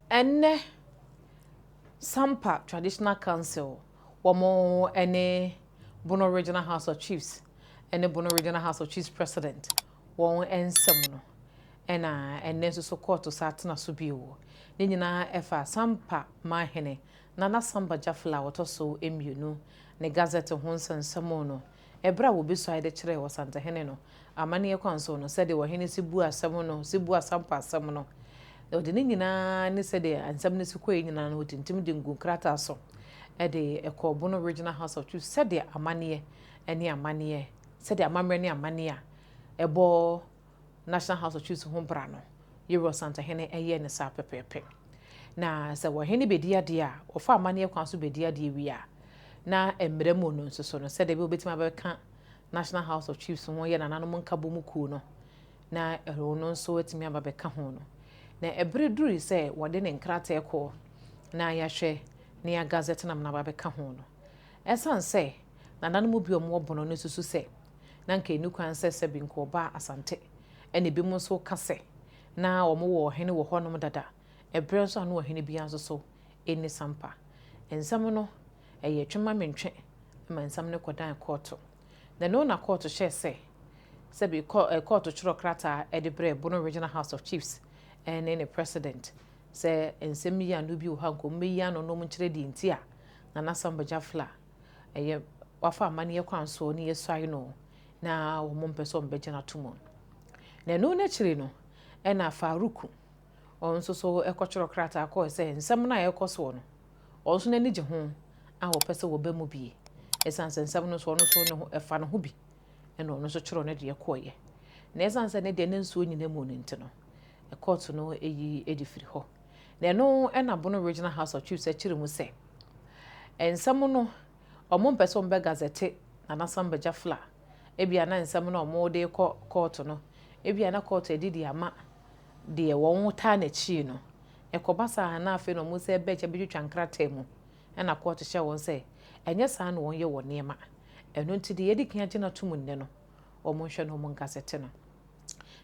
Ene Sampa Traditional Council wamo ene Bono Regional House of Chiefs ene Bono Regional House of Chiefs President won ensem no ena ene so court satena so biwo ne nyina efa Sampa mahene Nana Samba Jafla wotoso emienu ne gazette ho nsensemo no ebra wo bi so ayde kire wo Santa hene no amane ye kwanso no sede wo hene sibu asem no sibu Sampa asem no odi ne nyina ne sede ansem ne sikoi nyina no tintim de ngu krata so ede Bono Regional House of Chiefs sede amane ene amane sede amamre ne amane a ebo National House of Chiefs ho bra no Yero Santa hene eye ne sa pepepe na se wo hene bedi ade a ofa amane kwan so bedi ade wi a na emremu no nso no sede be obetima be ka National House of Chiefs ho ye nananom nka bomu ku no na no nso etimi aba be ka ho no na ebre duri se wode ne nkrata ekọ na yahwe ne ya gazette na mna ba be ka ho no esan se nananom bi omo bono no susu se na nka enu kwan se bi nko ba asante ene bi mu so ka se na omo wo hene wo honom dada ebre nso anu wo hene bi anso so eni Sampa ensam no eye twema mentwe ma ensam ne kodan court na no na court she se bi court chiro krata edibre Bono Regional House of Chiefs ene ne president se ensem yi anu bi wo hanko meyi anu no mu kire di ntia Nana Samba Jafla eye wafa amane kwanso ne yesai no na wo mo mpeso mbeje na tumo na no na kire no ena Faruku onso so ekochoro krata akọ se nsem na ekoso no onso na nige ho a wo pese wo bemu bi esanse nsem no so no so ne ho efa no ho bi ena ono so choro ne de ekoye na esanse ne de ne nso nyina mu no ntino court no eyi edifiri ho na no ena Bono Regional House of Chiefs akire mu se ensem no omo mpese ombe gazette Nana Samba Jafla ebia na ensem no omo de court no ebia na court edidi ama de won ta na chi no ekobasa na afi no mu se beche bitwa nkrata mu ena court hye won se enye sa na won ye won nema eno nti de yedi kan agina tumu nne no omo hwe no mo gazette no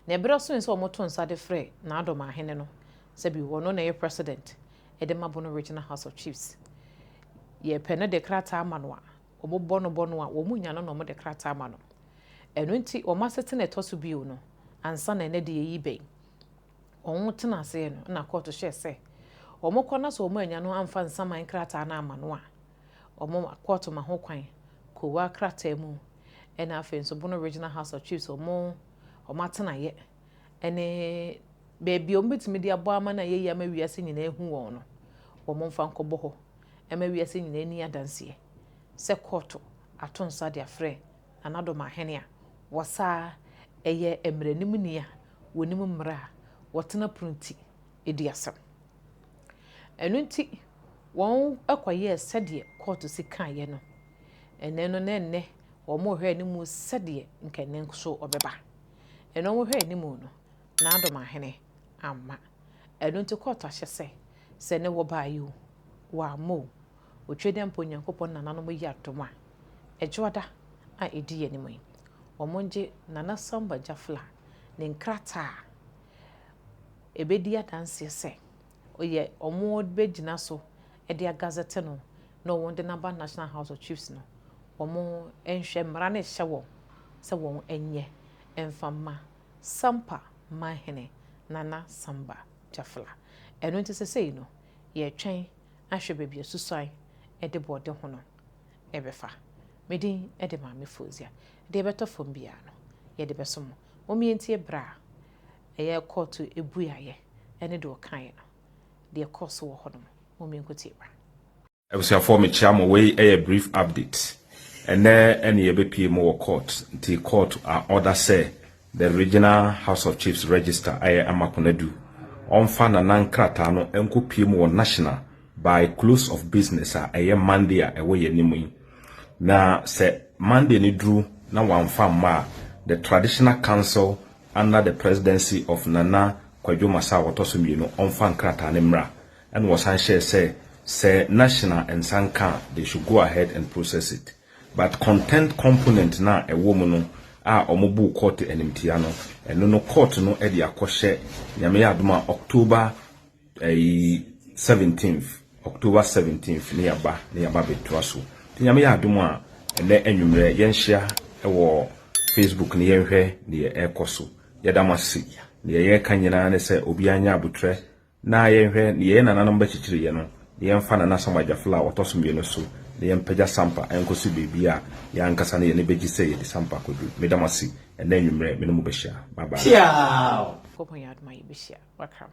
na ebere so nso omo to nsa de frɛ na adom ahene no se bi wono na ye president edema Bono Regional House of Chiefs ye pene de krata amano a omo bono a wo munya no omo de krata amano eno nti omo asete na etoso bi no ansa na ene de yi ben omo tena ase no na court hye se omo kona so omo anya no amfa nsaman krata na amano a omo court ma ho kwan ko wa krata mu ena afenso Bono Regional House of Chiefs omo atena ye ene bebi ombetimi de abo ama na ye ya ma wiase nyina ehu won no omo mfa nkobo ho ema wiase nyina ni adanse se court atonsa de afre anado ma hene a wasa eye emranim ni a wonim mra wotena prunti ediasam enunti won akoye sede court sika ye no ene no na enne omo hwe ni mu sede nkene so obeba eno mo hwe ni mu no na adom ahene amma enunti court ahye se ne wo ba yi wa mo otwede mpo Nyankopon nananom yi atoma ejoda a edi ye ni mu omonje Nana Samba Jafla ne nkrata ebedi adanse se oye omo begina so edi agazete no no wonde naba National House of Chiefs no omo enhwe mra ne hye wo se won enye emfama Sampa mahene Nana Samba Jafla eno nti sesei no ye twen ahwe bebi asusai ede bode ho no ebefa medin ede maame Fozia de beto fom bia no ye de besom omientie bra eye court ebuaye ene de okan no de course wo ho no omienkoti bra ebusiafo me chiamo we a brief update ene ye bepie mo court nti court order say the Regional House of Chiefs register aye amakonadu onfa na nankrata no enkopie mo national by close of business aye Monday a ewo ye nimu na se Monday ni dru na wanfa ma the traditional council under the presidency of Nana Kwadwo Masa Wotosomienu onfa nkrata ne mra and was share say national and sanka they should go ahead and process it but content component na a woman a omobu court enimtia no eno no court no e de akɔhye nyame ya adoma October 17th ne yaba betua so nyame ya adoma ene enwumre yenhia wo Facebook ne yenhwɛ ne ekoso yedamasi ne yɛka nyina ne sɛ obi anya abutre na yenhwɛ ne yɛ nananom ba chichiri ye no yɛmfa na nasamajafla otosumye no so ne yɛmpagya sampa enkoso bebi a yɛankasa ne ne begi sɛ yɛde sampa kodu medamasi ene enwumre me no mu behia bye bye ciao ko po yadma yibishia welcome